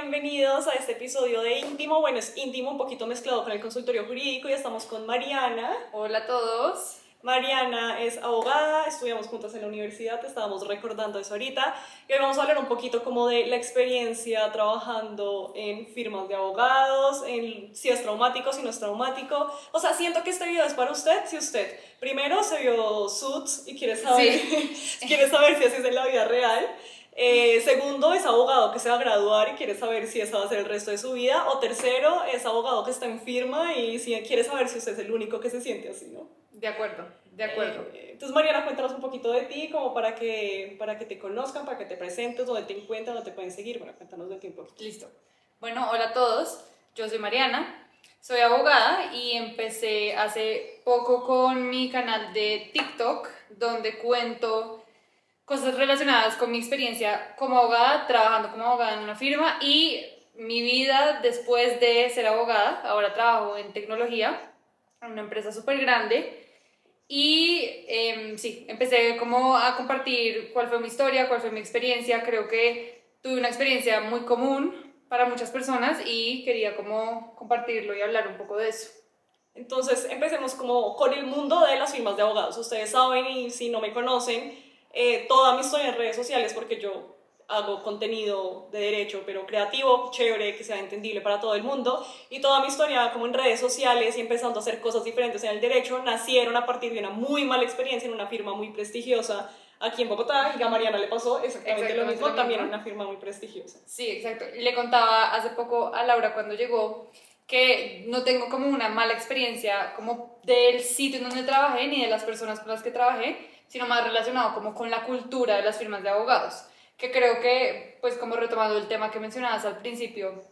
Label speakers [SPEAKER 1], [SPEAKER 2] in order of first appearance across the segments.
[SPEAKER 1] bienvenidos a este episodio de Íntimo. Bueno, es íntimo, un poquito mezclado con el consultorio jurídico y estamos con Mariana.
[SPEAKER 2] Hola a todos.
[SPEAKER 1] Mariana es abogada, estudiamos juntas en la universidad, te estábamos recordando eso ahorita. Y hoy vamos a hablar un poquito como de la experiencia trabajando en firmas de abogados, en si es traumático, si no es traumático. O sea, siento que este video es para usted, si usted primero se vio Suits y quiere saber, quiere saber si así es en la vida real. Segundo, es abogado que se va a graduar y quiere saber si eso va a ser el resto de su vida. O tercero, es abogado que está en firma y si quiere saber si usted es el único que se siente así, ¿no?
[SPEAKER 2] De acuerdo, de acuerdo.
[SPEAKER 1] Entonces, Mariana, cuéntanos un poquito de ti, como para que te conozcan, para que te presentes, dónde te encuentran, dónde te pueden seguir. Bueno, cuéntanos de ti un poquito.
[SPEAKER 2] Listo. Bueno, hola a todos. Yo soy Mariana, soy abogada y empecé hace poco con mi canal de TikTok, donde cuento cosas relacionadas con mi experiencia como abogada, trabajando como abogada en una firma y mi vida después de ser abogada. Ahora trabajo en tecnología, en una empresa súper grande. Y sí, empecé como a compartir cuál fue mi historia, cuál fue mi experiencia. Creo que tuve una experiencia muy común para muchas personas y quería como compartirlo y hablar un poco de eso.
[SPEAKER 1] Entonces, empecemos como con el mundo de las firmas de abogados. Ustedes saben, y si no me conocen, toda mi historia en redes sociales, porque yo hago contenido de derecho, pero creativo, chévere, que sea entendible para todo el mundo, y toda mi historia como en redes sociales y empezando a hacer cosas diferentes en el derecho, nacieron a partir de una muy mala experiencia en una firma muy prestigiosa aquí en Bogotá, y a Mariana le pasó exactamente lo mismo, también en una firma muy prestigiosa.
[SPEAKER 2] Sí, exacto. Y le contaba hace poco a Laura cuando llegó que no tengo como una mala experiencia como del sitio en donde trabajé ni de las personas con las que trabajé, sino más relacionado como con la cultura de las firmas de abogados, que creo que, pues como retomando el tema que mencionabas al principio,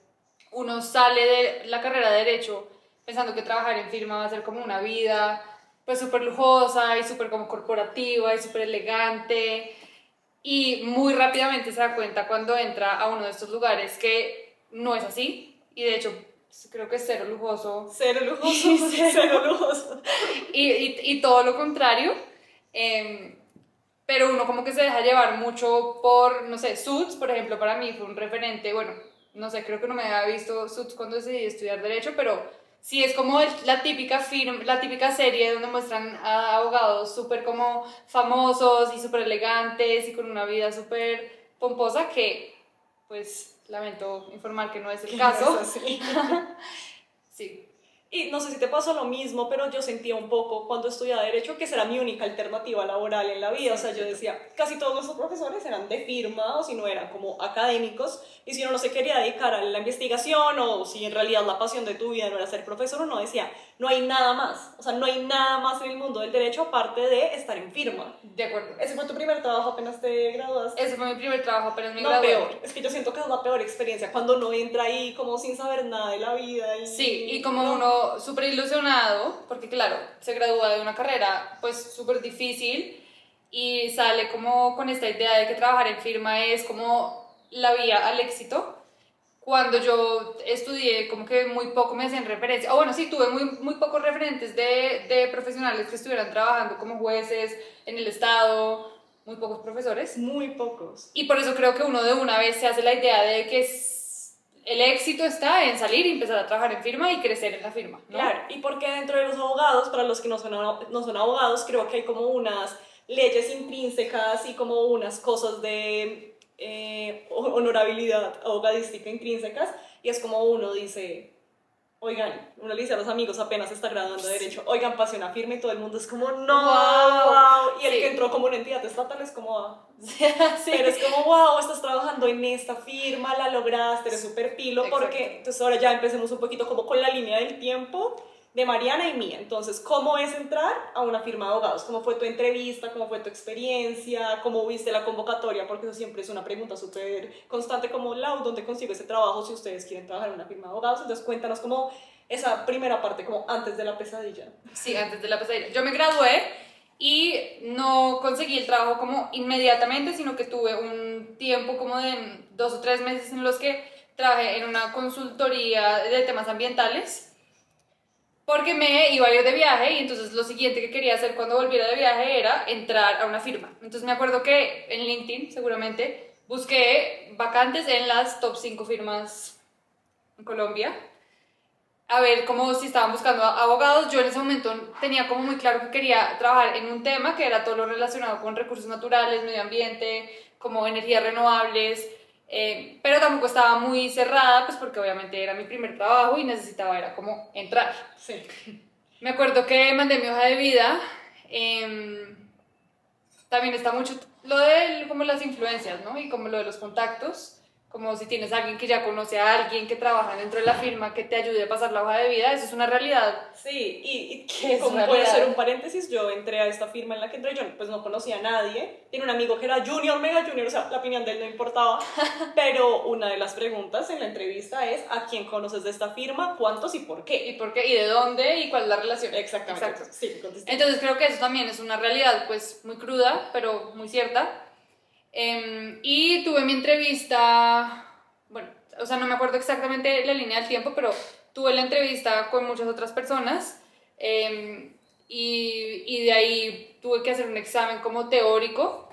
[SPEAKER 2] uno sale de la carrera de Derecho pensando que trabajar en firma va a ser como una vida pues súper lujosa y súper como corporativa y súper elegante, y muy rápidamente se da cuenta cuando entra a uno de estos lugares que no es así, y de hecho creo que es cero lujoso.
[SPEAKER 1] Cero lujoso, cero lujoso.
[SPEAKER 2] Y todo lo contrario. Pero uno como que se deja llevar mucho por, no sé, Suits, por ejemplo, para mí fue un referente. Bueno, no sé, creo que no me había visto Suits cuando decidí estudiar Derecho, pero sí es como la típica la típica serie donde muestran a abogados súper como famosos y súper elegantes y con una vida súper pomposa, que pues lamento informar que no es el caso.
[SPEAKER 1] No es así.
[SPEAKER 2] Sí.
[SPEAKER 1] Y no sé si te pasó lo mismo, pero yo sentía un poco cuando estudiaba Derecho que esa era mi única alternativa laboral en la vida. O sea, yo decía, casi todos nuestros profesores eran de firma o si no eran como académicos. Y si uno no se quería dedicar a la investigación o si en realidad la pasión de tu vida no era ser profesor, uno decía, no hay nada más. O sea, no hay nada más en el mundo del derecho aparte de estar en firma.
[SPEAKER 2] De acuerdo.
[SPEAKER 1] ¿Ese fue tu primer trabajo apenas te graduaste?
[SPEAKER 2] Ese fue mi primer trabajo, apenas me
[SPEAKER 1] No,
[SPEAKER 2] gradué.
[SPEAKER 1] peor. Es que yo siento que es la peor experiencia cuando uno entra ahí como sin saber nada de la vida.
[SPEAKER 2] Sí, y como
[SPEAKER 1] no.
[SPEAKER 2] uno súper ilusionado, porque claro, se gradúa de una carrera pues súper difícil y sale como con esta idea de que trabajar en firma es como la vía al éxito. Cuando yo estudié, como que muy poco me hacían referencia, o bueno, sí, tuve muy pocos referentes de profesionales que estuvieran trabajando como jueces en el Estado, muy pocos profesores.
[SPEAKER 1] Muy pocos.
[SPEAKER 2] Y por eso creo que uno de una vez se hace la idea de que el éxito está en salir y empezar a trabajar en firma y crecer en la firma, ¿no?
[SPEAKER 1] Claro, y porque dentro de los abogados, para los que no son abogados, creo que hay como unas leyes intrínsecas y como unas cosas de honorabilidad abogadística intrínsecas, y es como uno dice, oigan, uno le dice a los amigos apenas se está graduando de Derecho, oigan, pase una firma y todo el mundo es como, no, wow, y el que entró como una entidad estatal es como, ah. Sí. Pero es como, wow, estás trabajando en esta firma, la lograste, eres súper pilo, porque entonces ahora ya empecemos un poquito como con la línea del tiempo de Mariana y mía. Entonces, ¿cómo es entrar a una firma de abogados? ¿Cómo fue tu entrevista? ¿Cómo fue tu experiencia? ¿Cómo viste la convocatoria? Porque eso siempre es una pregunta súper constante, como, Lau, ¿dónde consigo ese trabajo si ustedes quieren trabajar en una firma de abogados? Entonces, cuéntanos como esa primera parte, como antes de la pesadilla.
[SPEAKER 2] Sí, antes de la pesadilla. Yo me gradué y no conseguí el trabajo como inmediatamente, sino que tuve un tiempo como de 2 o 3 meses en los que trabajé en una consultoría de temas ambientales, porque me iba a ir de viaje y entonces lo siguiente que quería hacer cuando volviera de viaje era entrar a una firma. Entonces me acuerdo que en LinkedIn seguramente busqué vacantes en las top 5 firmas en Colombia, a ver como si estaban buscando abogados. Yo en ese momento tenía como muy claro que quería trabajar en un tema que era todo lo relacionado con recursos naturales, medio ambiente, como energías renovables, pero tampoco estaba muy cerrada, pues porque obviamente era mi primer trabajo y necesitaba era como entrar.
[SPEAKER 1] Sí.
[SPEAKER 2] Me acuerdo que mandé mi hoja de vida. También está mucho lo de como las influencias, ¿no? Y como lo de los contactos, como si tienes a alguien que ya conoce a alguien que trabaja dentro de la firma que te ayude a pasar la hoja de vida, eso es una realidad.
[SPEAKER 1] Sí,
[SPEAKER 2] ¿Qué es
[SPEAKER 1] como
[SPEAKER 2] una
[SPEAKER 1] puedo
[SPEAKER 2] realidad?
[SPEAKER 1] hacer un paréntesis, yo entré a esta firma en la que entré, yo pues no conocía a nadie, tiene un amigo que era junior, mega junior, o sea, la opinión de él no importaba, pero una de las preguntas en la entrevista es ¿a quién conoces de esta firma? ¿Cuántos y por qué?
[SPEAKER 2] ¿Y por qué? ¿Y de dónde? ¿Y cuál es la relación?
[SPEAKER 1] Exactamente.
[SPEAKER 2] Exacto.
[SPEAKER 1] Sí, contesté.
[SPEAKER 2] Entonces creo que eso también es una realidad pues muy cruda, pero muy cierta. Y tuve mi entrevista, bueno, o sea, no me acuerdo exactamente la línea del tiempo, pero tuve la entrevista con muchas otras personas, y de ahí tuve que hacer un examen como teórico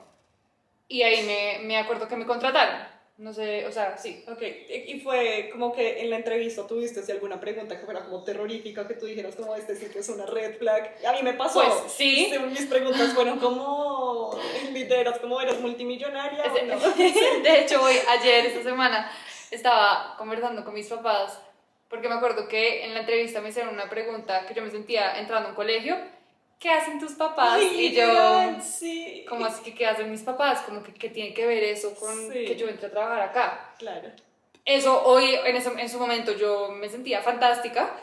[SPEAKER 2] y ahí me acuerdo que me contrataron. No sé, o sea, sí.
[SPEAKER 1] Ok, y fue como que en la entrevista tuviste si alguna pregunta que fuera como terrorífica, que tú dijeras como este sitio es una red flag. A mí me pasó.
[SPEAKER 2] Pues sí.
[SPEAKER 1] Mis preguntas fueron como, literas, como eres multimillonaria o no.
[SPEAKER 2] De hecho, ayer, esta semana, estaba conversando con mis papás porque me acuerdo que en la entrevista me hicieron una pregunta que yo me sentía entrando a un colegio. ¿Qué hacen tus papás?
[SPEAKER 1] Ay,
[SPEAKER 2] Y yo,
[SPEAKER 1] literal, sí.
[SPEAKER 2] ¿cómo así que qué hacen mis papás? Como que ¿qué tiene que ver eso con
[SPEAKER 1] Sí.
[SPEAKER 2] que yo entre a trabajar acá?
[SPEAKER 1] Claro.
[SPEAKER 2] Eso hoy, en su momento, yo me sentía fantástica.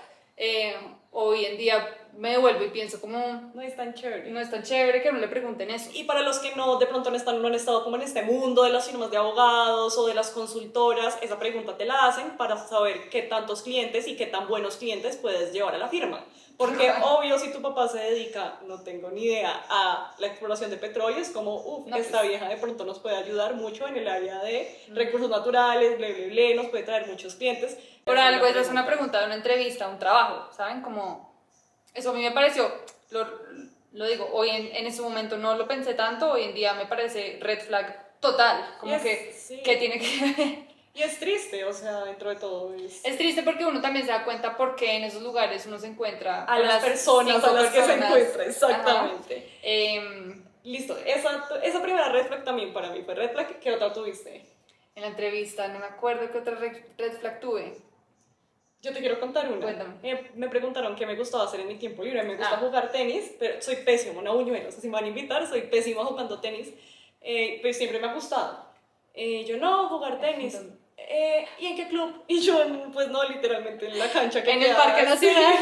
[SPEAKER 2] Hoy en día me devuelvo y pienso como,
[SPEAKER 1] No es tan chévere.
[SPEAKER 2] no es tan chévere que no le pregunten eso.
[SPEAKER 1] Y para los que no, de pronto no han estado como en este mundo de las firmas de abogados o de las consultoras, esa pregunta te la hacen para saber qué tantos clientes y qué tan buenos clientes puedes llevar a la firma. Porque obvio, si tu papá se dedica, no tengo ni idea, a la exploración de petróleo, es como, uff,
[SPEAKER 2] No,
[SPEAKER 1] esta
[SPEAKER 2] pues.
[SPEAKER 1] vieja de pronto nos puede ayudar mucho en el área de recursos naturales, ble, ble, ble, nos puede traer muchos clientes.
[SPEAKER 2] Por
[SPEAKER 1] Esa
[SPEAKER 2] algo,
[SPEAKER 1] la
[SPEAKER 2] esa es una pregunta de una entrevista, un trabajo, ¿saben? Como, eso a mí me pareció, lo digo, hoy en ese momento no lo pensé tanto, hoy en día me parece red flag total, como
[SPEAKER 1] Sí.
[SPEAKER 2] que tiene que ver.
[SPEAKER 1] Y es triste, o sea, dentro de todo
[SPEAKER 2] Es triste porque uno también se da cuenta por qué en esos lugares uno se encuentra
[SPEAKER 1] a
[SPEAKER 2] con
[SPEAKER 1] las personas a las que se
[SPEAKER 2] personas.
[SPEAKER 1] encuentra, exactamente.
[SPEAKER 2] Ajá. En
[SPEAKER 1] Listo, esa primera red flag también para mí fue red flag. ¿Qué otra tuviste?
[SPEAKER 2] la entrevista, no me acuerdo qué otra red flag tuve.
[SPEAKER 1] Yo te quiero contar una.
[SPEAKER 2] Cuéntame.
[SPEAKER 1] Me preguntaron qué me gustaba hacer en mi tiempo libre. Me gusta
[SPEAKER 2] Ah.
[SPEAKER 1] jugar tenis, pero soy pésimo, una buñuelo. O sea, si me van a invitar, soy pésima jugando tenis. Pero siempre me ha gustado. Yo no, jugar tenis. ¿Y en qué club? Y yo, pues no, literalmente en la cancha que
[SPEAKER 2] En
[SPEAKER 1] queda.
[SPEAKER 2] el Parque Nacional.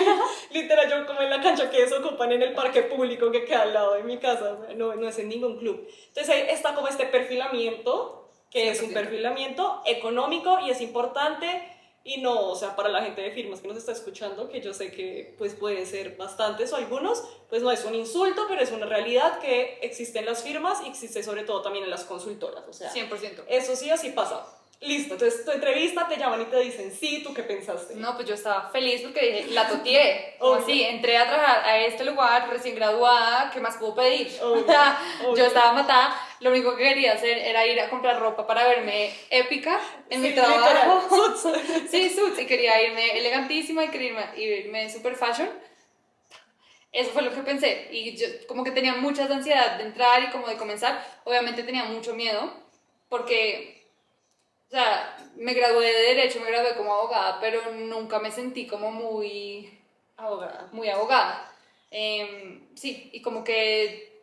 [SPEAKER 1] Sí, literal, yo como en la cancha que desocupan en el parque público que queda al lado de mi casa. O sea, no es en ningún club. Entonces ahí está como este perfilamiento, que es un
[SPEAKER 2] 100%.
[SPEAKER 1] perfilamiento económico y es importante. Y no, o sea, para la gente de firmas que nos está escuchando, que yo sé que pues puede ser bastantes o algunos, pues no es un insulto, pero es una realidad que existe en las firmas y existe sobre todo también en las consultoras, o sea,
[SPEAKER 2] 100%.
[SPEAKER 1] eso sí, así pasa. Listo, entonces tu entrevista te llaman y te dicen, sí, ¿tú qué pensaste?
[SPEAKER 2] No, pues yo estaba feliz porque dije, la toteé. Como
[SPEAKER 1] Obvio.
[SPEAKER 2] así, entré a trabajar a este lugar recién graduada, ¿qué más puedo pedir?
[SPEAKER 1] Obvio,
[SPEAKER 2] Yo
[SPEAKER 1] obvio.
[SPEAKER 2] estaba matada, lo único que quería hacer era ir a comprar ropa para verme épica en
[SPEAKER 1] Sí,
[SPEAKER 2] mi trabajo.
[SPEAKER 1] literal, suits.
[SPEAKER 2] Sí, suits, y quería irme elegantísima y quería irme super fashion. Eso fue lo que pensé, y yo como que tenía mucha ansiedad de entrar y como de comenzar. Obviamente tenía mucho miedo, porque, o sea, me gradué de Derecho, me gradué como abogada, pero nunca me sentí como
[SPEAKER 1] Abogada.
[SPEAKER 2] muy abogada. Sí, y como que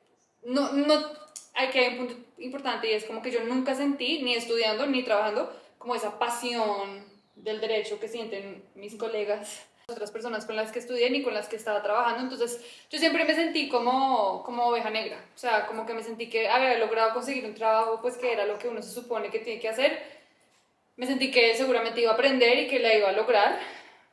[SPEAKER 2] hay un punto importante y es como que yo nunca sentí, ni estudiando ni trabajando, como esa pasión del derecho que sienten mis colegas, otras personas con las que estudié ni con las que estaba trabajando. Entonces yo siempre me sentí como oveja negra, o sea, como que me sentí que había logrado conseguir un trabajo, pues que era lo que uno se supone que tiene que hacer. Me sentí que seguramente iba a aprender y que la iba a lograr,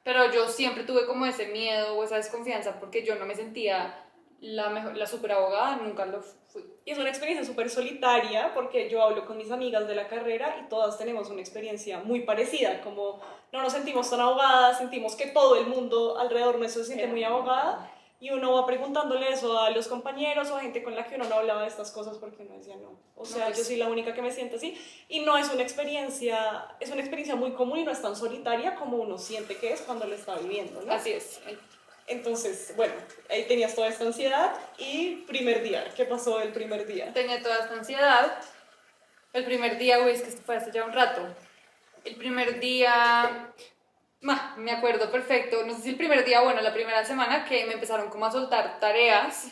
[SPEAKER 2] pero yo siempre tuve como ese miedo o esa desconfianza porque yo no me sentía la super abogada, nunca lo fui.
[SPEAKER 1] Y es una experiencia súper solitaria porque yo hablo con mis amigas de la carrera y todas tenemos una experiencia muy parecida, como no nos sentimos tan abogadas, sentimos que todo el mundo alrededor nuestro se siente muy abogada, y uno va preguntándole eso a los compañeros o a gente con la que uno no hablaba de estas cosas porque uno decía no, o sea,
[SPEAKER 2] pues,
[SPEAKER 1] yo soy la única que me siento así y no es una experiencia muy común y no es tan solitaria como uno siente que es cuando lo está viviendo, ¿no?
[SPEAKER 2] así es.
[SPEAKER 1] Entonces, bueno, ahí tenías toda esta ansiedad y primer día, ¿qué pasó el primer día?
[SPEAKER 2] Tenía toda esta ansiedad. El primer día, güey, es que esto fue hace ya un rato. El primer día, me acuerdo perfecto, no sé si el primer día, bueno, la primera semana que me empezaron como a soltar tareas.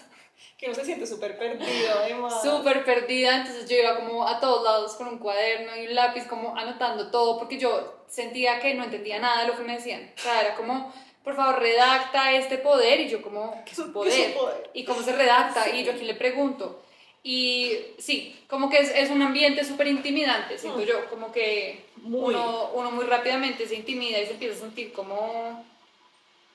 [SPEAKER 1] Que uno se siente súper perdido, además.
[SPEAKER 2] Súper perdida, entonces yo iba como a todos lados con un cuaderno y un lápiz como anotando todo porque yo sentía que no entendía nada de lo que me decían. O sea, era como, por favor, redacta este poder y yo como, ¿qué es un poder?
[SPEAKER 1] ¿Qué es un poder?
[SPEAKER 2] ¿Y cómo se redacta?
[SPEAKER 1] Sí.
[SPEAKER 2] Y yo aquí le pregunto. Y sí, como que es un ambiente súper intimidante, siento yo, como que uno muy rápidamente se intimida y se empieza a sentir como,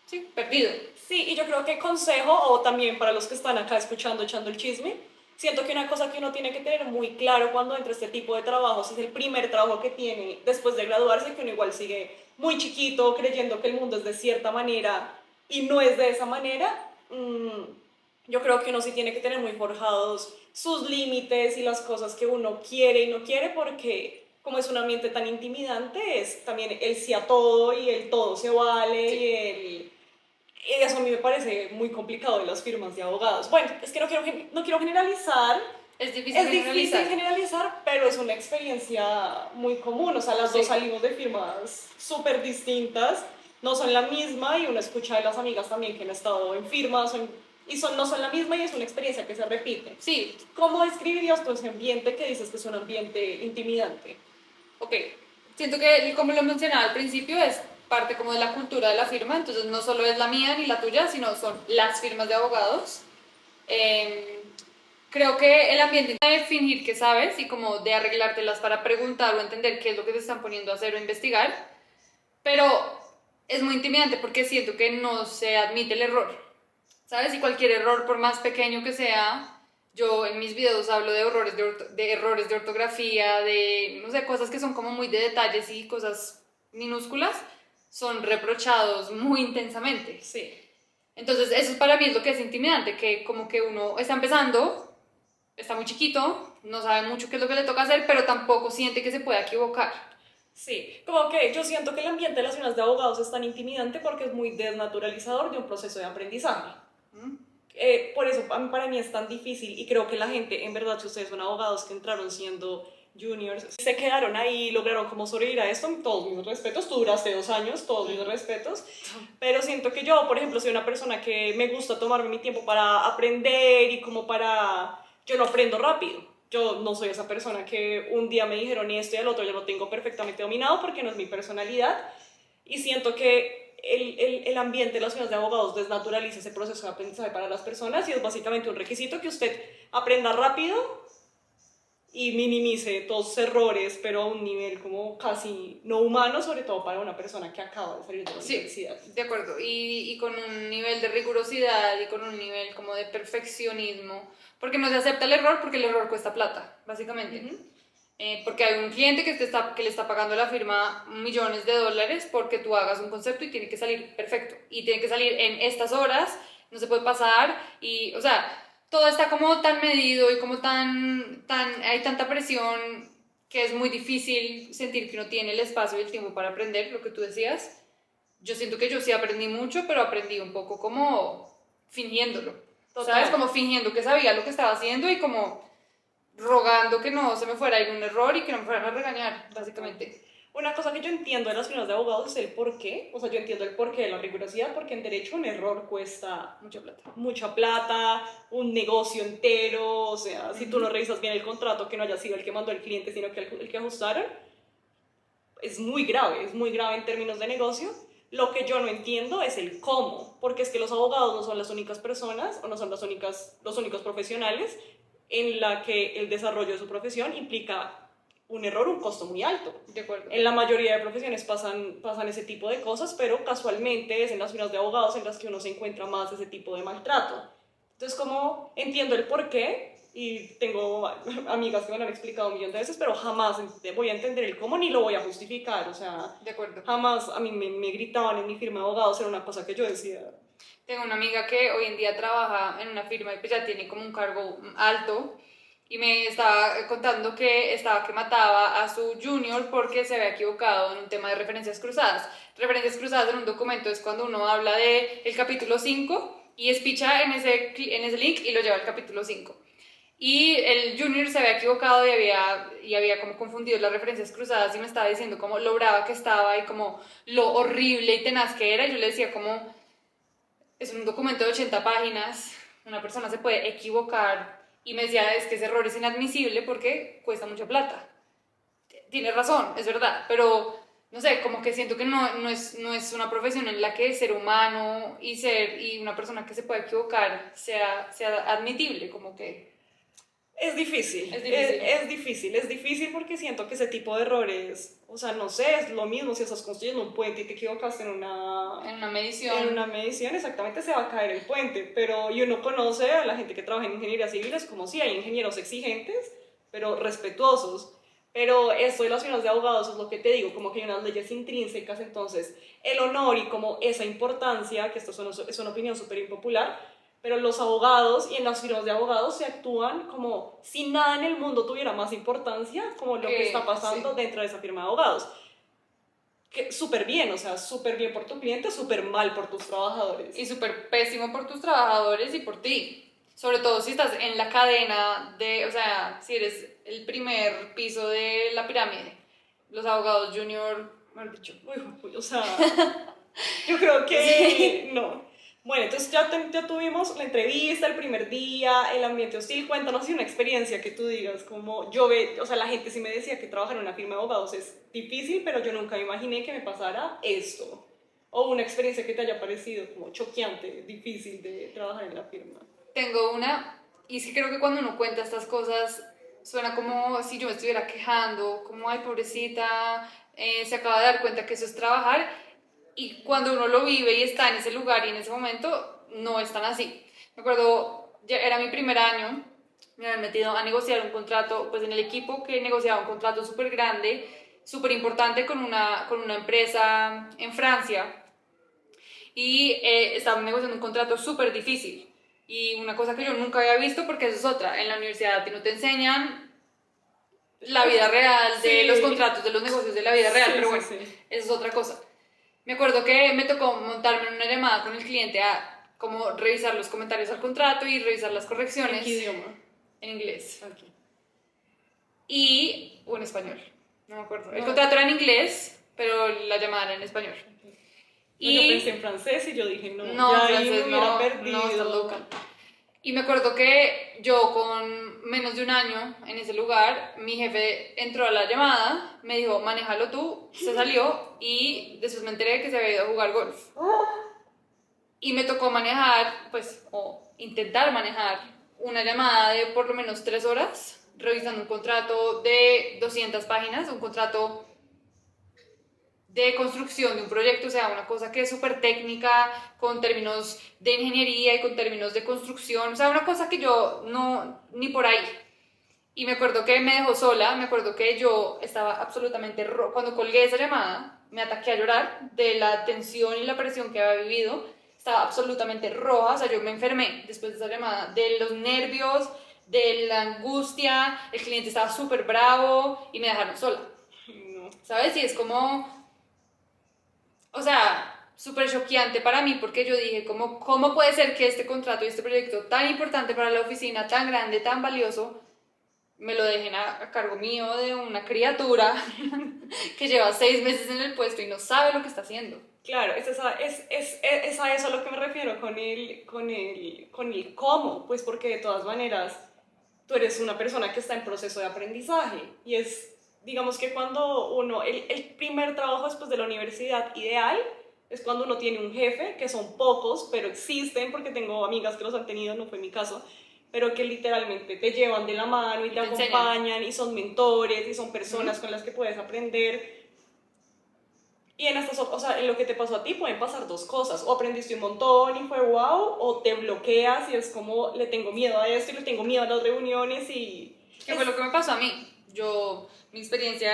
[SPEAKER 2] sí, perdido.
[SPEAKER 1] Sí, y yo creo que consejo, o también para los que están acá escuchando, echando el chisme, siento que una cosa que uno tiene que tener muy claro cuando entra a este tipo de trabajos, es el primer trabajo que tiene después de graduarse, que uno igual sigue muy chiquito, creyendo que el mundo es de cierta manera y no es de esa manera. Yo creo que uno sí tiene que tener muy forjados sus límites y las cosas que uno quiere y no quiere, porque como es un ambiente tan intimidante, es también el sí a todo y el todo se vale
[SPEAKER 2] Sí.
[SPEAKER 1] y eso a mí me parece muy complicado de las firmas de abogados. Bueno, es que no quiero generalizar.
[SPEAKER 2] Es difícil
[SPEAKER 1] Es difícil
[SPEAKER 2] generalizar.
[SPEAKER 1] generalizar, pero es una experiencia muy común. O sea, las dos
[SPEAKER 2] Sí.
[SPEAKER 1] salimos de firmas súper distintas, no son la misma y uno escucha de las amigas también que han estado en firmas no son la misma y es una experiencia que se repite.
[SPEAKER 2] Sí,
[SPEAKER 1] ¿Cómo describirías tú ese ambiente que dices que es un ambiente intimidante?
[SPEAKER 2] ok. Siento que, como lo mencionaba al principio, es parte como de la cultura de la firma, entonces no solo es la mía ni la tuya, sino son las firmas de abogados. Eh, Creo que el ambiente de fingir que sabes y como de arreglártelas para preguntar o entender qué es lo que te están poniendo a hacer o investigar, pero es muy intimidante porque siento que no se admite el error, ¿sabes? Y cualquier error, por más pequeño que sea, yo en mis videos hablo de errores de errores de ortografía, de, no sé, cosas que son como muy de detalles y cosas minúsculas, son reprochados muy intensamente.
[SPEAKER 1] Sí.
[SPEAKER 2] Entonces, eso para mí es lo que es intimidante, que como que uno está empezando, está muy chiquito, no sabe mucho qué es lo que le toca hacer, pero tampoco siente que se pueda equivocar.
[SPEAKER 1] Sí, como que yo siento que el ambiente de las firmas de abogados es tan intimidante porque es muy desnaturalizador de un proceso de aprendizaje.
[SPEAKER 2] ¿Mm?
[SPEAKER 1] Por eso para mí es tan difícil y creo que la gente, en verdad, si ustedes son abogados que entraron siendo juniors, se quedaron ahí, lograron como sobrevivir a esto, todos mis respetos, tú duraste 2 años, todos mis respetos, pero siento que yo, por ejemplo, soy una persona que me gusta tomarme mi tiempo para aprender y como para... Yo no aprendo rápido. Yo no soy esa persona que un día me dijeron y esto y al otro yo lo tengo perfectamente dominado porque no es mi personalidad. Y siento que el ambiente de las firmas de abogados desnaturaliza ese proceso de aprendizaje para las personas y es básicamente un requisito que usted aprenda rápido y minimice todos sus errores, pero a un nivel como casi no humano, sobre todo para una persona que acaba de salir de la universidad.
[SPEAKER 2] De acuerdo, y con un nivel de rigurosidad y con un nivel como de perfeccionismo, porque no se acepta el error porque el error cuesta plata, básicamente. Porque hay un cliente que le está pagando a la firma millones de dólares porque tú hagas un concepto y tiene que salir perfecto, y tiene que salir en estas horas, no se puede pasar, y, o sea, todo está como tan medido y como hay tanta presión que es muy difícil sentir que uno tiene el espacio y el tiempo para aprender, lo que tú decías. Yo siento que yo sí aprendí mucho, pero aprendí un poco como fingiéndolo,
[SPEAKER 1] Total.
[SPEAKER 2] ¿sabes? Como fingiendo que sabía lo que estaba haciendo y como rogando que no se me fuera a ir un error y que no me fueran a regañar, básicamente.
[SPEAKER 1] Una cosa que yo entiendo de las firmas de abogados es el porqué, o sea, yo entiendo el porqué de la rigurosidad, porque en derecho un error cuesta mucha plata, un negocio entero, o sea, si tú no revisas bien el contrato, que no haya sido el que mandó el cliente, sino que el que ajustaron, es muy grave en términos de negocio. Lo que yo no entiendo es el cómo, porque es que los abogados no son las únicas personas, o no son los únicos profesionales en la que el desarrollo de su profesión implica un error, un costo muy alto.
[SPEAKER 2] De acuerdo.
[SPEAKER 1] En la mayoría de profesiones pasan ese tipo de cosas, pero casualmente es en las firmas de abogados en las que uno se encuentra más ese tipo de maltrato. Entonces, como entiendo el porqué, y tengo amigas que me lo han explicado 1.000.000 de veces, pero jamás voy a entender el cómo ni lo voy a justificar. O sea,
[SPEAKER 2] De acuerdo.
[SPEAKER 1] jamás a mí me gritaban en mi firma de abogados, era una cosa que yo decía,
[SPEAKER 2] Tengo una amiga que hoy en día trabaja en una firma y pues ya tiene como un cargo alto y me estaba contando que estaba que mataba a su junior porque se había equivocado en un tema de referencias cruzadas. Referencias cruzadas en un documento es cuando uno habla de el capítulo 5 y espicha en ese link y lo lleva al capítulo 5. Y el junior se había equivocado y había como confundido las referencias cruzadas y me estaba diciendo como lo brava que estaba y como lo horrible y tenaz que era. Y yo le decía como, es un documento de 80 páginas, una persona se puede equivocar. Y me decía, es que ese error es inadmisible porque cuesta mucha plata. Tienes razón, es verdad, pero no sé, como que siento que no es una profesión en la que ser humano y una persona que se puede equivocar sea admitible, como que
[SPEAKER 1] Es difícil,
[SPEAKER 2] es difícil.
[SPEAKER 1] es difícil porque siento que ese tipo de errores, o sea, no sé, es lo mismo si estás construyendo un puente y te equivocaste
[SPEAKER 2] En una
[SPEAKER 1] medición, exactamente se va a caer el puente, pero y uno conoce a la gente que trabaja en ingeniería civil, es como si hay ingenieros exigentes, pero respetuosos, pero esto de las firmas de abogados es lo que te digo, como que hay unas leyes intrínsecas, entonces el honor y como esa importancia, que esto es una opinión súper impopular, pero los abogados y en las firmas de abogados se actúan como si nada en el mundo tuviera más importancia, como lo que está pasando
[SPEAKER 2] sí.
[SPEAKER 1] dentro de esa firma de abogados. Que súper bien, o sea, súper bien por tu cliente, súper mal por tus trabajadores.
[SPEAKER 2] Y súper pésimo por tus trabajadores y por ti. Sobre todo si estás en la cadena o sea, si eres el primer piso de la pirámide. Los abogados junior, mal dicho.
[SPEAKER 1] Uy, o sea, yo creo que no. Bueno, entonces ya tuvimos la entrevista, el primer día, el ambiente hostil. Cuéntanos si una experiencia que tú digas, como o sea, la gente sí me decía que trabajar en una firma de abogados es difícil, pero yo nunca me imaginé que me pasara esto. O una experiencia que te haya parecido como choqueante, difícil de trabajar en la firma.
[SPEAKER 2] Tengo una, y es que creo que cuando uno cuenta estas cosas, suena como si yo me estuviera quejando, como, ay, pobrecita, se acaba de dar cuenta que eso es trabajar, y cuando uno lo vive y está en ese lugar y en ese momento, no es tan así. Me acuerdo, ya era mi primer año, me habían metido a negociar un contrato, pues en el equipo que negociaba un contrato súper grande, súper importante con una empresa en Francia, y estaban negociando un contrato súper difícil. Y una cosa que yo nunca había visto, porque eso es otra, en la universidad a ti no te enseñan la vida real de los contratos, de los negocios de la vida real, pero bueno, eso es otra cosa. Me acuerdo que me tocó montarme en una llamada con el cliente a como revisar los comentarios al contrato y revisar las correcciones.
[SPEAKER 1] ¿En qué idioma?
[SPEAKER 2] En inglés.
[SPEAKER 1] Okay.
[SPEAKER 2] O en español, no me acuerdo.
[SPEAKER 1] No.
[SPEAKER 2] El contrato era en inglés, pero la llamada era en español.
[SPEAKER 1] Okay. Yo pensé en francés y yo dije, no, ya
[SPEAKER 2] francés,
[SPEAKER 1] ahí me hubiera perdido.
[SPEAKER 2] No, estás loca. Y me acuerdo que yo con menos de un año en ese lugar, mi jefe entró a la llamada, me dijo, manéjalo tú, se salió y después me enteré que se había ido a jugar golf. Y me tocó manejar, pues, o intentar manejar una llamada de por lo menos 3 horas, revisando un contrato de 200 páginas, un contrato de construcción de un proyecto, o sea, una cosa que es súper técnica, con términos de ingeniería y con términos de construcción, o sea, una cosa que yo no, ni por ahí. Y me acuerdo que me dejó sola, me acuerdo que yo estaba absolutamente cuando colgué esa llamada, me ataqué a llorar de la tensión y la presión que había vivido, estaba absolutamente roja, o sea, yo me enfermé después de esa llamada, de los nervios, de la angustia, el cliente estaba súper bravo y me dejaron sola.
[SPEAKER 1] No.
[SPEAKER 2] ¿Sabes? Y es como, o sea, súper choqueante para mí porque yo dije, ¿cómo puede ser que este contrato y este proyecto tan importante para la oficina, tan grande, tan valioso, me lo dejen a cargo mío de una criatura que lleva 6 meses en el puesto y no sabe lo que está haciendo?
[SPEAKER 1] Claro, es a eso a lo que me refiero con el cómo, pues porque de todas maneras tú eres una persona que está en proceso de aprendizaje y es, digamos que cuando el primer trabajo después de la universidad ideal es cuando uno tiene un jefe, que son pocos, pero existen, porque tengo amigas que los han tenido, no fue mi caso, pero que literalmente te llevan de la mano y te acompañan y son mentores y son personas con las que puedes aprender. Y en lo que te pasó a ti pueden pasar dos cosas, o aprendiste un montón y fue wow, o te bloqueas y es como, le tengo miedo a esto y le tengo miedo a las reuniones y...
[SPEAKER 2] ¿Qué fue lo que me pasó a mí? Mi experiencia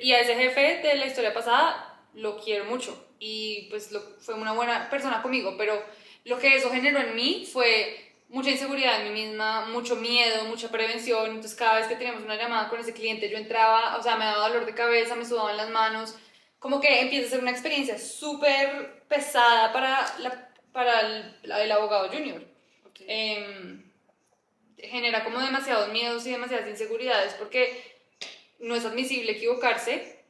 [SPEAKER 2] y a ese jefe de la historia pasada lo quiero mucho y pues fue una buena persona conmigo, pero lo que eso generó en mí fue mucha inseguridad en mí misma, mucho miedo, mucha prevención. Entonces cada vez que teníamos una llamada con ese cliente yo entraba, o sea, me daba dolor de cabeza, me sudaban las manos, como que empieza a ser una experiencia súper pesada para el abogado junior.
[SPEAKER 1] Okay.
[SPEAKER 2] Genera como demasiados miedos y demasiadas inseguridades porque no es admisible equivocarse,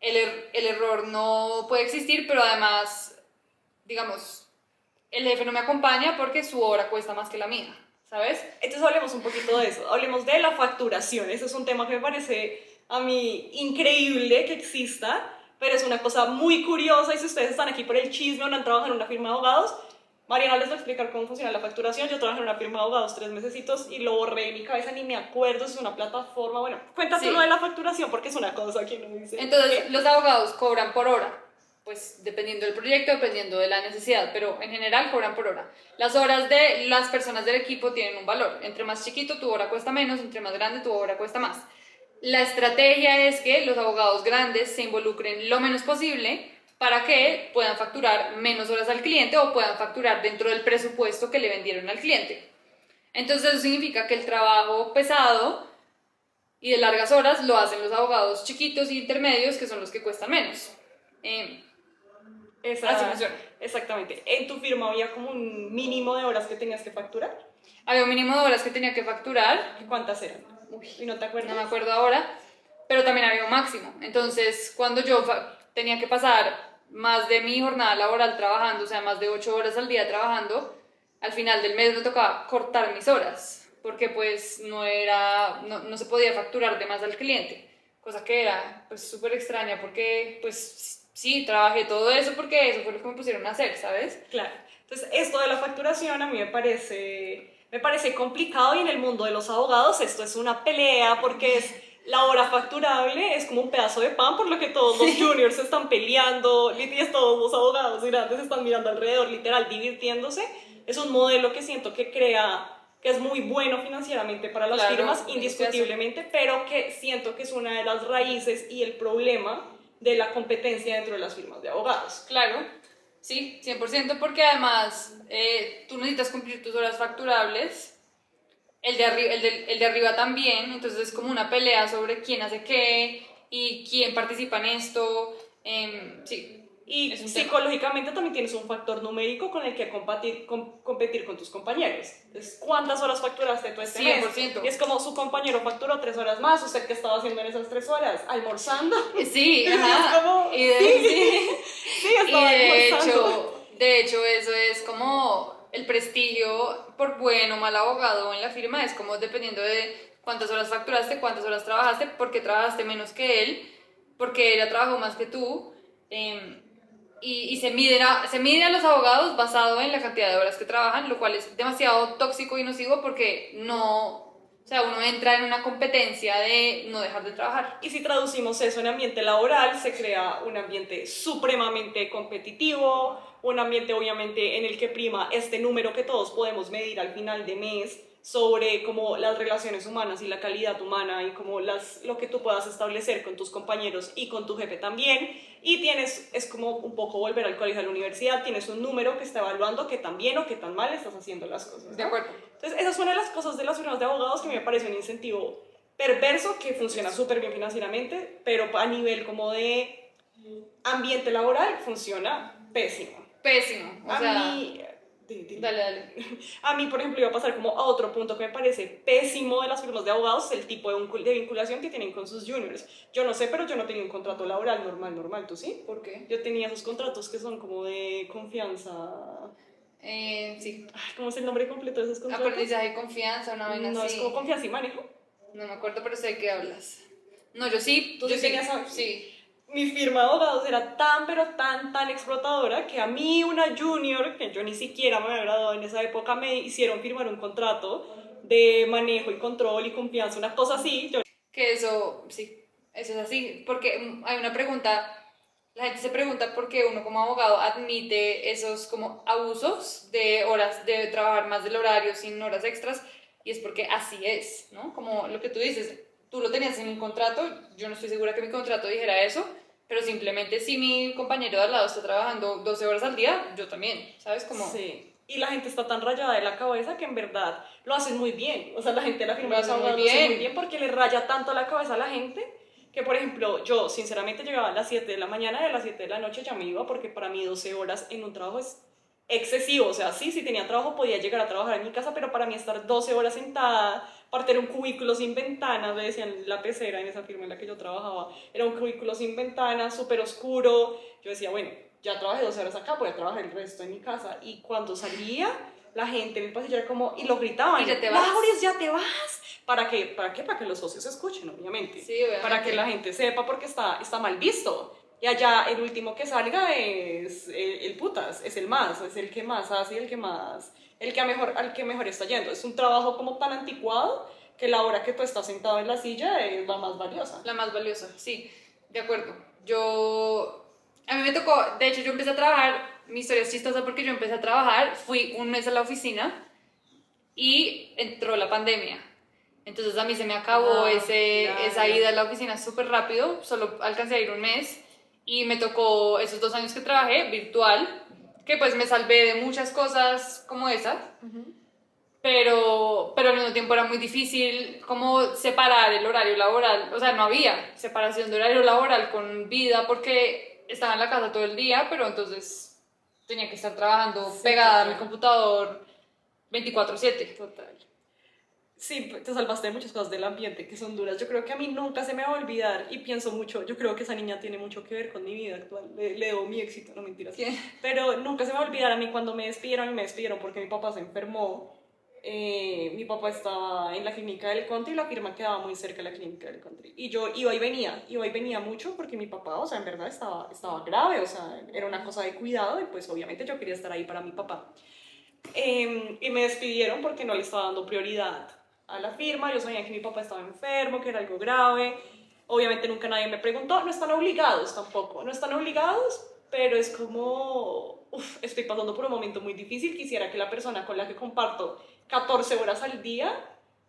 [SPEAKER 2] el error no puede existir, pero además, digamos, el jefe no me acompaña porque su hora cuesta más que la mía, ¿sabes?
[SPEAKER 1] Entonces hablemos un poquito de eso, hablemos de la facturación. Ese es un tema que me parece a mí increíble que exista, pero es una cosa muy curiosa y si ustedes están aquí por el chisme o no han trabajado en una firma de abogados, Mariana les va a explicar cómo funciona la facturación. Yo trabajé en una firma de abogados 3 mesecitos y lo borré de mi cabeza, ni me acuerdo, es una plataforma. Bueno, cuéntate lo de la facturación porque es una cosa que no dice.
[SPEAKER 2] Entonces, los abogados cobran por hora, pues dependiendo del proyecto, dependiendo de la necesidad, pero en general cobran por hora. Las horas de las personas del equipo tienen un valor. Entre más chiquito, tu hora cuesta menos, entre más grande, tu hora cuesta más. La estrategia es que los abogados grandes se involucren lo menos posible para que puedan facturar menos horas al cliente o puedan facturar dentro del presupuesto que le vendieron al cliente. Entonces eso significa que el trabajo pesado y de largas horas lo hacen los abogados chiquitos y intermedios, que son los que cuestan menos. Así funciona.
[SPEAKER 1] Exactamente. ¿En tu firma había como un mínimo de horas que tenías que facturar?
[SPEAKER 2] Había un mínimo de horas que tenía que facturar.
[SPEAKER 1] ¿Cuántas eran?
[SPEAKER 2] Uy,
[SPEAKER 1] ¿Y no te acuerdas?
[SPEAKER 2] no me acuerdo ahora, pero también había un máximo. Entonces, cuando yo tenía que pasar más de mi jornada laboral trabajando, o sea, más de 8 horas al día trabajando, al final del mes me tocaba cortar mis horas, porque pues no se podía facturar de más al cliente, cosa que era pues súper extraña, porque pues sí, trabajé todo eso porque eso fue lo que me pusieron a hacer, ¿sabes?
[SPEAKER 1] Claro. Entonces, esto de la facturación a mí me parece complicado y en el mundo de los abogados esto es una pelea porque es la hora facturable, es como un pedazo de pan por lo que todos los juniors se están peleando y todos los abogados grandes están mirando alrededor, literal, divirtiéndose. Es un modelo que siento que es muy bueno financieramente para las firmas, indiscutiblemente, pero que siento que es una de las raíces y el problema de la competencia dentro de las firmas de abogados.
[SPEAKER 2] Claro, sí, 100%, porque además tú necesitas cumplir tus horas facturables, el de arriba también, entonces es como una pelea sobre quién hace qué y quién participa en esto, sí.
[SPEAKER 1] Y psicológicamente también tienes un factor numérico con el que competir con tus compañeros. Entonces, ¿cuántas horas facturaste tú este
[SPEAKER 2] 100%.
[SPEAKER 1] mes? Y es como su compañero facturó 3 horas más, ¿usted qué estaba haciendo en esas 3 horas? ¿Almorzando?
[SPEAKER 2] Sí, ajá.
[SPEAKER 1] Es como,
[SPEAKER 2] y de
[SPEAKER 1] almorzando.
[SPEAKER 2] De hecho, eso es como el prestigio por buen o mal abogado en la firma, es como dependiendo de cuántas horas facturaste, cuántas horas trabajaste, porque trabajaste menos que él, porque ella trabajó más que tú. Y se mide a los abogados basado en la cantidad de horas que trabajan, lo cual es demasiado tóxico y nocivo porque o sea, uno entra en una competencia de no dejar de trabajar.
[SPEAKER 1] Y si traducimos eso en ambiente laboral, se crea un ambiente supremamente competitivo, un ambiente obviamente en el que prima este número que todos podemos medir al final de mes sobre como las relaciones humanas y la calidad humana y como lo que tú puedas establecer con tus compañeros y con tu jefe también. Y es como un poco volver al colegio, a la universidad, tienes un número que está evaluando qué tan bien o qué tan mal estás haciendo las cosas, ¿no?
[SPEAKER 2] De acuerdo.
[SPEAKER 1] Entonces, esa es una de las cosas de las firmas de abogados que me parece un incentivo perverso que funciona súper bien financieramente, pero a nivel como de ambiente laboral funciona pésimo.
[SPEAKER 2] Pésimo. O sea, dale.
[SPEAKER 1] A mí, por ejemplo, iba a pasar como a otro punto que me parece pésimo de las firmas de abogados, el tipo de vinculación que tienen con sus juniors. Yo no sé, pero yo no tenía un contrato laboral normal, ¿tú sí?
[SPEAKER 2] ¿Por qué?
[SPEAKER 1] Yo tenía esos contratos que son como de confianza.
[SPEAKER 2] Sí.
[SPEAKER 1] Ay, ¿cómo es el nombre completo de esos contratos?
[SPEAKER 2] Aprendizaje y confianza, una vaina así.
[SPEAKER 1] No, es como confianza y manejo.
[SPEAKER 2] No me acuerdo, pero sé de qué hablas. No, yo sí.
[SPEAKER 1] ¿Tú
[SPEAKER 2] yo
[SPEAKER 1] sí tenías algo?
[SPEAKER 2] Sí.
[SPEAKER 1] Mi firma de abogados era pero tan explotadora que a mí una junior, que yo ni siquiera me había graduado en esa época, me hicieron firmar un contrato de manejo y control y confianza, una cosa así.
[SPEAKER 2] Que eso, sí, eso es así, porque hay una pregunta, la gente se pregunta por qué uno como abogado admite esos como abusos de horas, de trabajar más del horario sin horas extras, y es porque así es, ¿no? Como lo que tú dices, tú lo tenías en un contrato, yo no estoy segura que mi contrato dijera eso, pero simplemente si mi compañero de al lado está trabajando 12 horas al día, yo también, ¿sabes? Como...
[SPEAKER 1] Sí. y la gente está tan rayada de la cabeza que en verdad lo hacen muy bien. O sea, la gente de la firma de los
[SPEAKER 2] Lo hacen muy
[SPEAKER 1] abogados lo hace muy
[SPEAKER 2] bien.
[SPEAKER 1] bien porque le raya tanto la cabeza a la gente que, por ejemplo, yo sinceramente llegaba a las 7 de la mañana y a las 7 de la noche ya me iba porque para mí 12 horas en un trabajo es excesivo. O sea, sí, si tenía trabajo podía llegar a trabajar en mi casa, pero para mí estar 12 horas sentada, aparte era un cubículo sin ventanas, me decían la pecera en esa firma en la que yo trabajaba, era un cubículo sin ventanas, súper oscuro. Yo decía, bueno, ya trabajé 12 horas acá, voy a trabajar el resto en mi casa. Y cuando salía, la gente en el pasillo era como, y lo gritaban,
[SPEAKER 2] ¿Y ya te vas?
[SPEAKER 1] Lauris, ya te vas. ¿Para qué? ¿Para qué? Para que los socios escuchen, obviamente.
[SPEAKER 2] Sí, obviamente.
[SPEAKER 1] Para que la gente sepa porque está mal visto. Y allá el último que salga es el putas, es el más, es el que más hace, el que más, el que al que mejor está yendo. Es un trabajo como tan anticuado que la hora que tú estás sentado en la silla es la más valiosa.
[SPEAKER 2] La más valiosa, sí, de acuerdo. A mí me tocó, de hecho yo empecé a trabajar, mi historia es chistosa porque yo empecé a trabajar, fui un mes a la oficina y entró la pandemia. Entonces a mí se me acabó esa ida a la oficina súper rápido, solo alcancé a ir un mes y me tocó esos 2 años que trabajé virtual, que pues me salvé de muchas cosas como esas, pero al mismo tiempo era muy difícil como separar el horario laboral, o sea, no había separación de horario laboral con vida porque estaba en la casa todo el día, pero entonces tenía que estar trabajando
[SPEAKER 1] Sí,
[SPEAKER 2] pegada a
[SPEAKER 1] total.
[SPEAKER 2] mi computador 24/7.
[SPEAKER 1] Total. Sí, te salvaste de muchas cosas del ambiente que son duras. Yo creo que a mí nunca se me va a olvidar y pienso mucho, yo creo que esa niña tiene mucho que ver con mi vida actual. Le debo mi éxito, no mentiras.
[SPEAKER 2] ¿Qué?
[SPEAKER 1] Pero nunca se me va a olvidar a mí cuando me despidieron y me despidieron porque mi papá se enfermó. Mi papá estaba en la clínica del country y la firma quedaba muy cerca de la clínica del country. Y yo iba y venía mucho porque mi papá, o sea, en verdad estaba grave, o sea, era una cosa de cuidado y pues obviamente yo quería estar ahí para mi papá. Y me despidieron porque no le estaba dando prioridad a la firma. Yo sabía que mi papá estaba enfermo, que era algo grave. Obviamente nunca nadie me preguntó. No están obligados tampoco, no están obligados, pero es como, estoy pasando por un momento muy difícil. Quisiera que la persona con la que comparto 14 horas al día,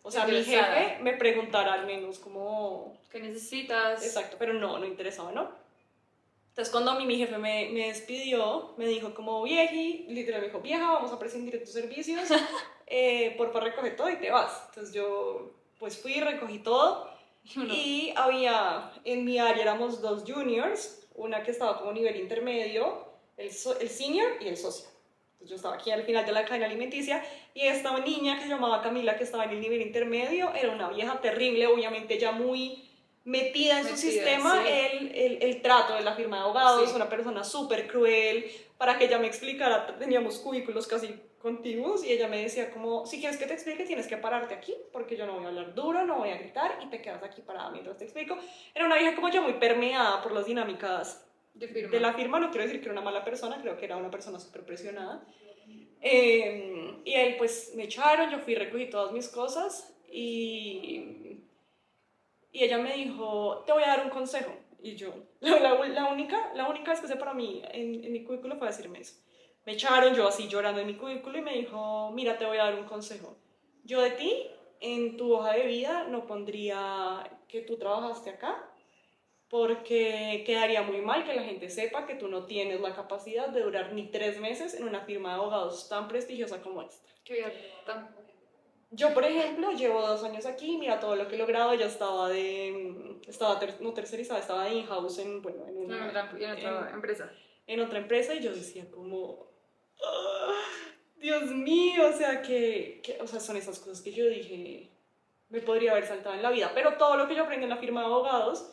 [SPEAKER 1] o sea, mi
[SPEAKER 2] Interesada.
[SPEAKER 1] jefe, me preguntara al menos como,
[SPEAKER 2] ¿Qué necesitas?
[SPEAKER 1] exacto, pero no interesaba, ¿no? Entonces cuando a mí mi jefe me despidió, me dijo como, vieji, literal me dijo, vieja, vamos a prescindir de tus servicios, porfa recoge todo y te vas. Entonces yo pues fui, recogí todo y había, en mi área éramos 2 juniors, una que estaba como nivel intermedio, el senior y el socio. Entonces yo estaba aquí al final de la cadena alimenticia y esta niña que se llamaba Camila, que estaba en el nivel intermedio, era una vieja terrible, obviamente ya muy metida en su sistema,
[SPEAKER 2] sí.
[SPEAKER 1] el trato de la firma de abogados,
[SPEAKER 2] Sí.
[SPEAKER 1] una persona súper cruel, para que ella me explicara, teníamos cubículos casi contiguos y ella me decía como, si quieres que te explique tienes que pararte aquí, porque yo no voy a hablar duro, no voy a gritar y te quedas aquí parada mientras te explico. Era una vieja como ya muy permeada por las dinámicas de la firma, no quiero decir que era una mala persona, creo que era una persona súper presionada. Y él pues me echaron, yo fui, recogí todas mis cosas y ella me dijo, te voy a dar un consejo. Y yo, la única vez que se para mí en mi cubículo fue decirme eso. Me echaron, yo así llorando en mi cubículo y me dijo, mira, te voy a dar un consejo. Yo de ti, en tu hoja de vida, no pondría que tú trabajaste acá, porque quedaría muy mal que la gente sepa que tú no tienes la capacidad de durar ni 3 meses en una firma de abogados tan prestigiosa como esta.
[SPEAKER 2] Qué vida tan...
[SPEAKER 1] Yo, por ejemplo, llevo 2 años aquí, mira todo lo que he logrado, ya no tercerizada, estaba de in-house
[SPEAKER 2] en otra empresa.
[SPEAKER 1] en otra empresa y yo decía como, "Ah, Dios mío, o sea, o sea, son esas cosas que yo dije, me podría haber saltado en la vida, pero todo lo que yo aprendí en la firma de abogados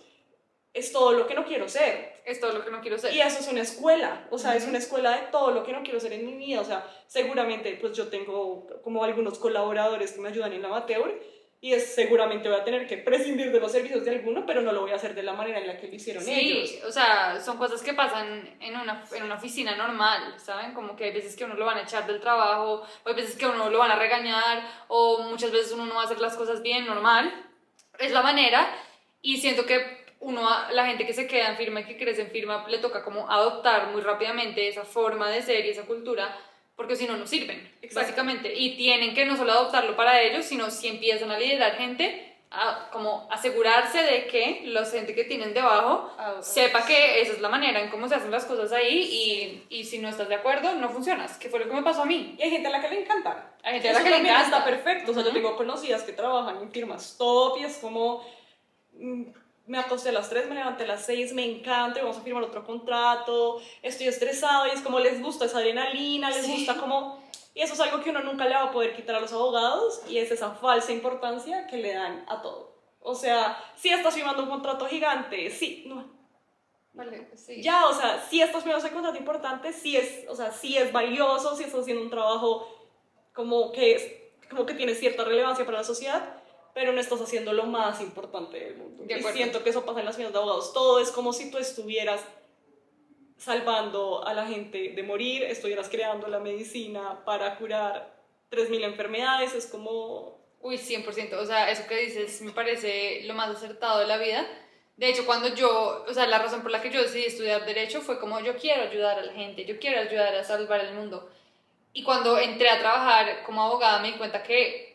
[SPEAKER 1] es todo lo que no quiero ser.
[SPEAKER 2] Es todo lo que no quiero ser.
[SPEAKER 1] Y eso es una escuela, o sea, es una escuela de todo lo que no quiero ser en mi vida, o sea, seguramente pues yo tengo como algunos colaboradores que me ayudan en la amateur y seguramente voy a tener que prescindir de los servicios de alguno, pero no lo voy a hacer de la manera en la que lo hicieron ellos.
[SPEAKER 2] Sí, o sea, son cosas que pasan en una oficina normal, ¿saben? Como que hay veces que uno lo van a echar del trabajo, o hay veces que uno lo van a regañar, o muchas veces uno no va a hacer las cosas bien, normal. Es la manera, y siento que la gente que se queda en firma y que crece en firma, le toca como adoptar muy rápidamente esa forma de ser y esa cultura, porque si no, no sirven,
[SPEAKER 1] Exacto.
[SPEAKER 2] básicamente. Y tienen que no solo adoptarlo para ellos, sino si empiezan a liderar gente, como asegurarse de que la gente que tienen debajo sepa que esa es la manera en cómo se hacen las cosas ahí y si no estás de acuerdo, no funcionas, que fue lo que me pasó a mí.
[SPEAKER 1] Y hay gente a la que le encanta.
[SPEAKER 2] Hay gente a la que le encanta.
[SPEAKER 1] Está perfecto. O sea, yo tengo conocidas que trabajan en firmas top y es como... me acosté a las 3, me levanté a las 6, me encanta, y vamos a firmar otro contrato, estoy estresado, y es como les gusta esa adrenalina, les gusta como... Y eso es algo que uno nunca le va a poder quitar a los abogados, y es esa falsa importancia que le dan a todo. O sea, si estás firmando un contrato gigante, sí, no.
[SPEAKER 2] Vale, sí.
[SPEAKER 1] Ya, o sea, si estás firmando ese contrato importante, sí es, o sea, sí es valioso, si estás haciendo un trabajo como que tiene cierta relevancia para la sociedad, pero no estás haciendo lo más importante del mundo. Y siento que eso pasa en las firmas de abogados. Todo es como si tú estuvieras salvando a la gente de morir, estuvieras creando la medicina para curar 3.000 enfermedades, es como...
[SPEAKER 2] Uy, 100%, o sea, eso que dices me parece lo más acertado de la vida. De hecho, o sea, la razón por la que yo decidí estudiar Derecho fue como yo quiero ayudar a la gente, yo quiero ayudar a salvar el mundo. Y cuando entré a trabajar como abogada me di cuenta que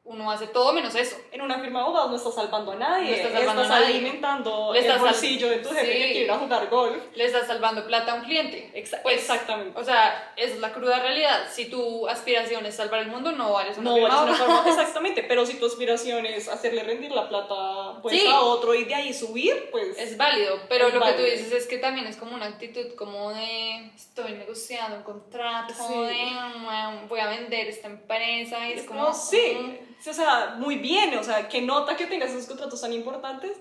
[SPEAKER 2] uno hace todo menos eso.
[SPEAKER 1] En una firma de abogados no estás salvando a nadie,
[SPEAKER 2] no estás, salvando a nadie.
[SPEAKER 1] Alimentando el bolsillo de tu jefe que quiere ir a jugar golf.
[SPEAKER 2] Le estás salvando plata a un cliente.
[SPEAKER 1] Pues, exactamente.
[SPEAKER 2] O sea, esa es la cruda realidad. Si tu aspiración es salvar el mundo, no vales una
[SPEAKER 1] firma. Exactamente, pero si tu aspiración es hacerle rendir la plata pues, a otro y de ahí subir, pues...
[SPEAKER 2] Es válido, pero lo que tú dices es que también es como una actitud como de estoy negociando un contrato, de voy a vender esta empresa y es como...
[SPEAKER 1] Sí, o sea, muy bien, o sea, que nota que tengas esos contratos tan importantes,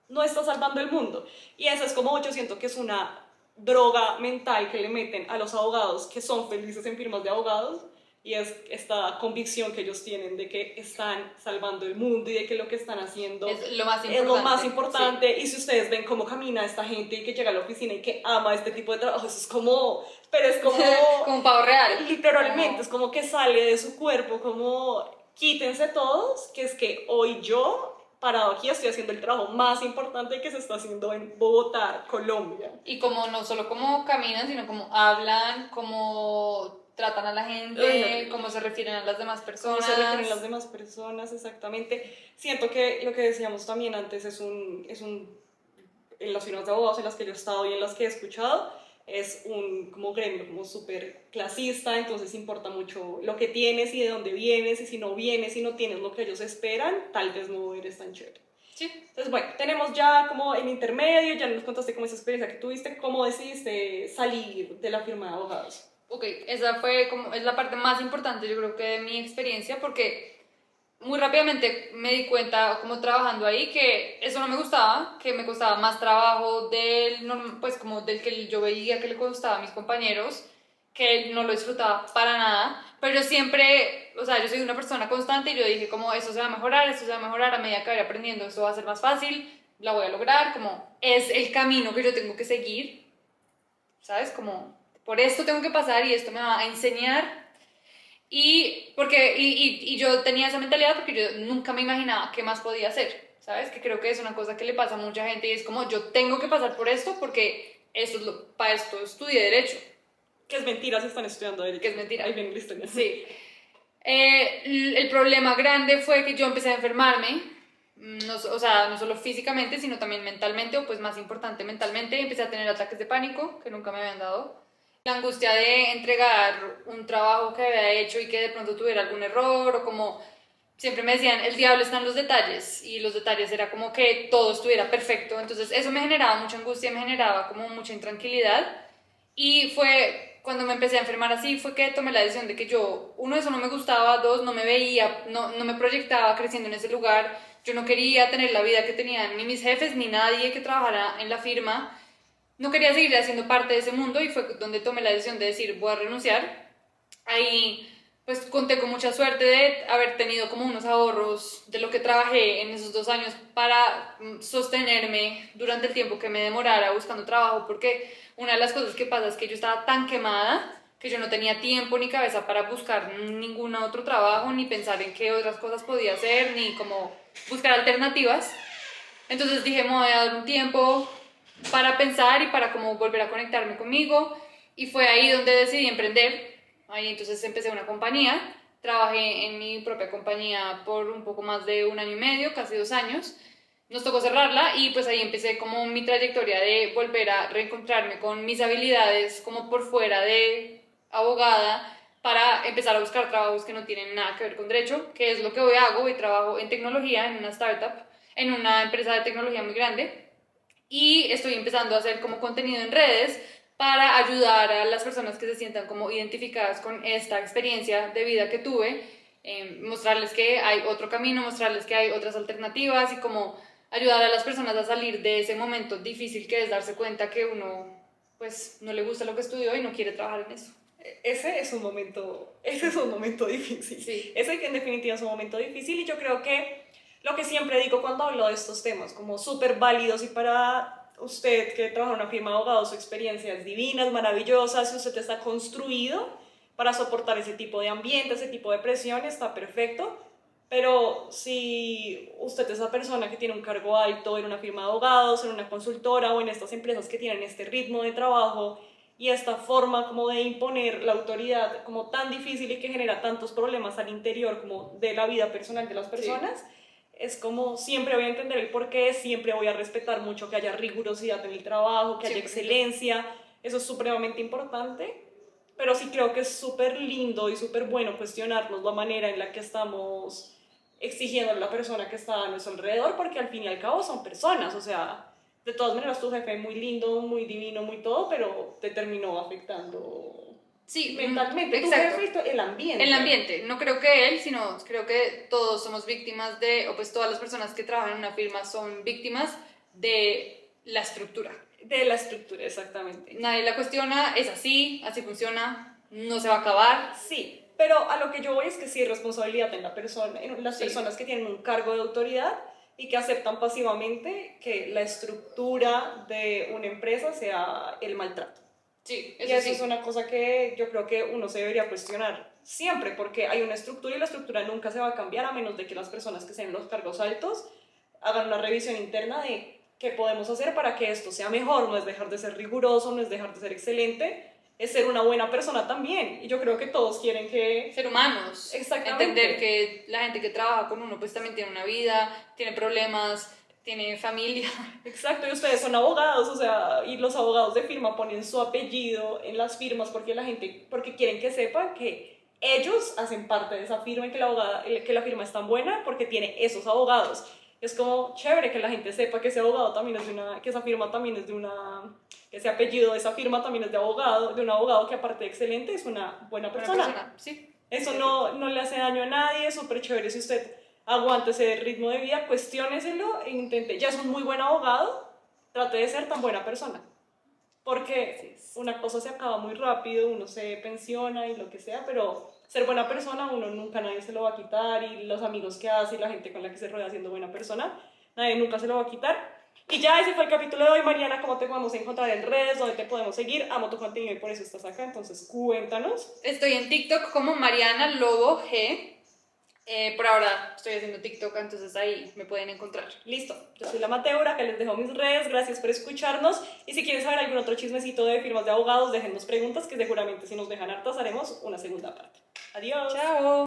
[SPEAKER 1] no está salvando el mundo. Y eso es como yo siento que es una droga mental que le meten a los abogados que son felices en firmas de abogados, y es esta convicción que ellos tienen de que están salvando el mundo y de que lo que están haciendo
[SPEAKER 2] es lo más
[SPEAKER 1] importante. Sí. Y si ustedes ven cómo camina esta gente y que llega a la oficina y que ama este tipo de trabajo, eso es como... Pero es como...
[SPEAKER 2] como un pavo real.
[SPEAKER 1] Literalmente, es como que sale de su cuerpo, como... Quítense todos, que es que hoy yo, parado aquí, estoy haciendo el trabajo más importante que se está haciendo en Bogotá, Colombia.
[SPEAKER 2] Y como no solo como caminan, sino como hablan, como tratan a la gente, cómo se refieren a las demás personas.
[SPEAKER 1] Cómo se refieren a las demás personas, exactamente. Siento que lo que decíamos también antes en las firmas de abogados en las que yo he estado y en las que he escuchado, es un como gremio como súper clasista, entonces importa mucho lo que tienes y de dónde vienes, y si no vienes y no tienes lo que ellos esperan, tal vez no eres tan chévere.
[SPEAKER 2] Sí.
[SPEAKER 1] Entonces, bueno, tenemos ya como el intermedio, ya nos contaste como esa experiencia que tuviste, cómo decidiste salir de la firma de abogados.
[SPEAKER 2] Ok, esa fue es la parte más importante yo creo que de mi experiencia, porque muy rápidamente me di cuenta, como trabajando ahí, que eso no me gustaba, que me costaba más trabajo pues como del que yo veía que le costaba a mis compañeros, que no lo disfrutaba para nada, pero siempre, o sea, yo soy una persona constante y yo dije como esto se va a mejorar, a medida que vaya aprendiendo, esto va a ser más fácil, la voy a lograr, como es el camino que yo tengo que seguir, ¿sabes? Como por esto tengo que pasar y esto me va a enseñar. Y yo tenía esa mentalidad porque yo nunca me imaginaba qué más podía hacer, ¿sabes? Que creo que es una cosa que le pasa a mucha gente y es como yo tengo que pasar por esto porque para esto estudié Derecho.
[SPEAKER 1] Que es mentira si están estudiando Derecho.
[SPEAKER 2] Que es mentira.
[SPEAKER 1] Ahí viene la historia.
[SPEAKER 2] Sí. El problema grande fue que yo empecé a enfermarme, o sea, no solo físicamente, sino también mentalmente, o pues más importante mentalmente, empecé a tener ataques de pánico que nunca me habían dado. La angustia de entregar un trabajo que había hecho y que de pronto tuviera algún error, o como siempre me decían, el diablo está en los detalles, y los detalles era como que todo estuviera perfecto, entonces eso me generaba mucha angustia, me generaba como mucha intranquilidad, y fue cuando me empecé a enfermar así, fue que tomé la decisión de que yo, uno, eso no me gustaba, dos, no me veía, no me proyectaba creciendo en ese lugar, yo no quería tener la vida que tenían ni mis jefes, ni nadie que trabajara en la firma. No quería seguir haciendo parte de ese mundo y fue donde tomé la decisión de decir voy a renunciar. Ahí pues conté con mucha suerte de haber tenido como unos ahorros de lo que trabajé en esos 2 años para sostenerme durante el tiempo que me demorara buscando trabajo, porque una de las cosas que pasa es que yo estaba tan quemada que yo no tenía tiempo ni cabeza para buscar ningún otro trabajo, ni pensar en qué otras cosas podía hacer, ni como buscar alternativas. Entonces dije, me voy a dar un tiempo para pensar y para como volver a conectarme conmigo, y fue ahí donde decidí emprender. Ahí entonces empecé una compañía, trabajé en mi propia compañía por un poco más de 1 año y medio, casi 2 años. Nos tocó cerrarla y pues ahí empecé como mi trayectoria de volver a reencontrarme con mis habilidades como por fuera de abogada para empezar a buscar trabajos que no tienen nada que ver con derecho, que es lo que hoy hago. Hoy trabajo en tecnología, en una startup, en una empresa de tecnología muy grande, y estoy empezando a hacer como contenido en redes para ayudar a las personas que se sientan como identificadas con esta experiencia de vida que tuve, mostrarles que hay otro camino, mostrarles que hay otras alternativas y como ayudar a las personas a salir de ese momento difícil que es darse cuenta que uno pues no le gusta lo que estudió y no quiere trabajar en eso.
[SPEAKER 1] Ese es un momento difícil.
[SPEAKER 2] Sí.
[SPEAKER 1] Ese que en definitiva es un momento difícil y yo creo que lo que siempre digo cuando hablo de estos temas, como súper válidos, y para usted que trabaja en una firma de abogados, su experiencia es divina, es maravillosa, si usted está construido para soportar ese tipo de ambiente, ese tipo de presión, está perfecto. Pero si usted es esa persona que tiene un cargo alto en una firma de abogados, en una consultora o en estas empresas que tienen este ritmo de trabajo y esta forma como de imponer la autoridad como tan difícil y que genera tantos problemas al interior como de la vida personal de las personas, sí, es como siempre voy a entender el porqué, siempre voy a respetar mucho que haya rigurosidad en el trabajo, que haya excelencia, eso es supremamente importante. Pero sí creo que es súper lindo y súper bueno cuestionarnos la manera en la que estamos exigiendo a la persona que está a nuestro alrededor, porque al fin y al cabo son personas, o sea, de todas maneras tu jefe es muy lindo, muy divino, muy todo, pero te terminó afectando,
[SPEAKER 2] sí,
[SPEAKER 1] mentalmente.
[SPEAKER 2] exacto.
[SPEAKER 1] Tu jefe y el ambiente.
[SPEAKER 2] El ambiente, no creo que él, sino creo que todos somos víctimas de, o pues todas las personas que trabajan en una firma son víctimas de la estructura.
[SPEAKER 1] De la estructura, exactamente.
[SPEAKER 2] Nadie la cuestiona, es así, así funciona, no se va a acabar.
[SPEAKER 1] Sí, pero a lo que yo voy es que sí hay responsabilidad en la persona, en las personas que tienen un cargo de autoridad y que aceptan pasivamente que la estructura de una empresa sea el maltrato.
[SPEAKER 2] Sí,
[SPEAKER 1] y eso sí es una cosa que yo creo que uno se debería cuestionar siempre, porque hay una estructura y la estructura nunca se va a cambiar a menos de que las personas que estén en los cargos altos hagan una revisión interna de qué podemos hacer para que esto sea mejor. No es dejar de ser riguroso, no es dejar de ser excelente, es ser una buena persona también. Y yo creo que todos quieren que...
[SPEAKER 2] ser humanos.
[SPEAKER 1] Exactamente.
[SPEAKER 2] Entender que la gente que trabaja con uno pues también tiene una vida, tiene problemas, tiene familia.
[SPEAKER 1] Exacto, y ustedes son abogados, o sea, y los abogados de firma ponen su apellido en las firmas porque quieren que sepan que ellos hacen parte de esa firma y que la firma es tan buena porque tiene esos abogados. Es como chévere que la gente sepa que ese abogado también es de una, que esa firma también es de una, que ese apellido de esa firma también es de un abogado que aparte de excelente es una buena persona.
[SPEAKER 2] Sí.
[SPEAKER 1] Eso no le hace daño a nadie, es súper chévere si usted aguante ese ritmo de vida, cuestióneselo e intente, ya es un muy buen abogado, trate de ser tan buena persona. Porque una cosa se acaba muy rápido, uno se pensiona y lo que sea, pero ser buena persona, uno nunca, nadie se lo va a quitar, y los amigos que hace y la gente con la que se rodea siendo buena persona, nadie nunca se lo va a quitar. Y ya ese fue el capítulo de hoy. Mariana, ¿cómo te podemos encontrar en redes? ¿Dónde te podemos seguir? Amo tu contenido y por eso estás acá, entonces cuéntanos.
[SPEAKER 2] Estoy en TikTok como Mariana Lobo G. Por ahora estoy haciendo TikTok, entonces ahí me pueden encontrar.
[SPEAKER 1] Listo, yo soy la Mateura, que les dejo mis redes, gracias por escucharnos, y si quieren saber algún otro chismecito de firmas de abogados, déjennos preguntas, que seguramente si nos dejan hartas haremos una segunda parte. Adiós.
[SPEAKER 2] Chao.